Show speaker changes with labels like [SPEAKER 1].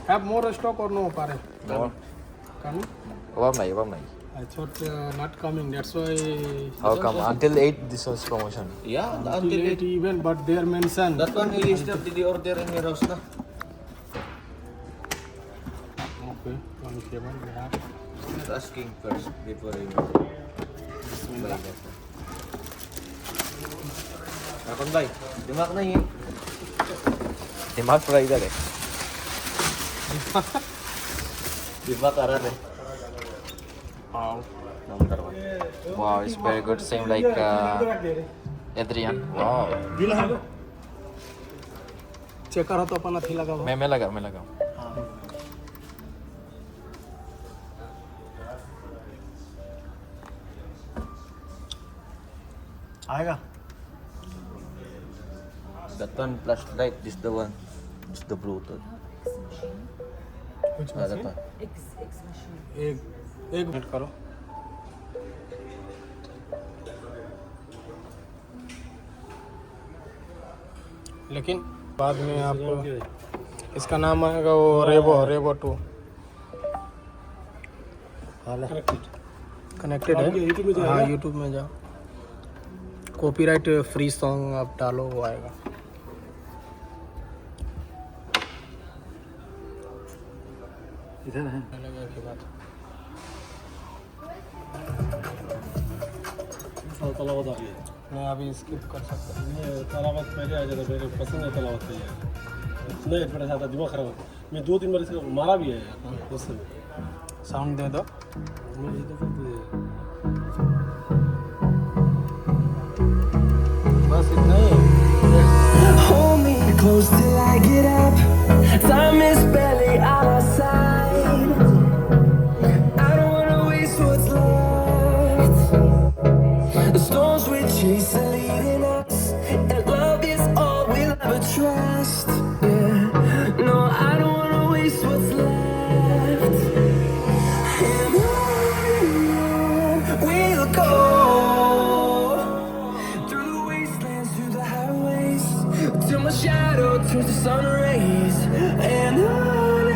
[SPEAKER 1] Have more stock or no, Pare?
[SPEAKER 2] More.
[SPEAKER 1] Coming?
[SPEAKER 2] Above nahi.
[SPEAKER 1] I thought not coming. That's why.
[SPEAKER 2] How come? Until 8 this was promotion.
[SPEAKER 3] Yeah,
[SPEAKER 1] Until 8 even, but they are mentioned.
[SPEAKER 3] that one you start the order in your house na.
[SPEAKER 1] Okay, 27 we have.
[SPEAKER 3] Just asking first before you buy that. Akon bay, dimak na yun.
[SPEAKER 2] दिमाग पूरा इधर है.
[SPEAKER 3] Dimak aran eh.
[SPEAKER 1] Wow.
[SPEAKER 3] Number 1.
[SPEAKER 2] Wow, it's very good. Same like Adrian. Wow.
[SPEAKER 1] Check करो तो अपन अथी लगा
[SPEAKER 2] मैं लगा.
[SPEAKER 1] आएगा.
[SPEAKER 3] That one flashlight, this the one. It's the Bluetooth.
[SPEAKER 1] कुछ
[SPEAKER 3] That one.
[SPEAKER 1] एक मिनट करो. लेकिन बाद में आप इसका नाम आएगा वो रेवो 2 कनेक्टेड है. हाँ, यूट्यूब में जाओ. कॉपीराइट फ्री सॉन्ग आप डालो वो आएगा. इधर है लगेगा की बात.
[SPEAKER 4] तलावत आ गई.
[SPEAKER 1] नहीं, अभी स्किप कर सकते हैं.
[SPEAKER 4] तलावत पहले आ जाता, मेरे पसंद है तलावत नहीं है. नहीं थोड़ा सा दिमाग खराब होता. मैं 2-3 बार इसको मारा भी है यार. उससे
[SPEAKER 1] साउंड दे दो.
[SPEAKER 4] मुझे तो करते
[SPEAKER 1] बस इतना ही.
[SPEAKER 5] Hold me close till I get up. Time is barely on our side. I don't wanna waste what's left. The storms we chase are leading us, and love is all we'll ever trust. Yeah, no, I don't wanna waste what's left. And on we'll go. Till my shadow turns to sun rays. And on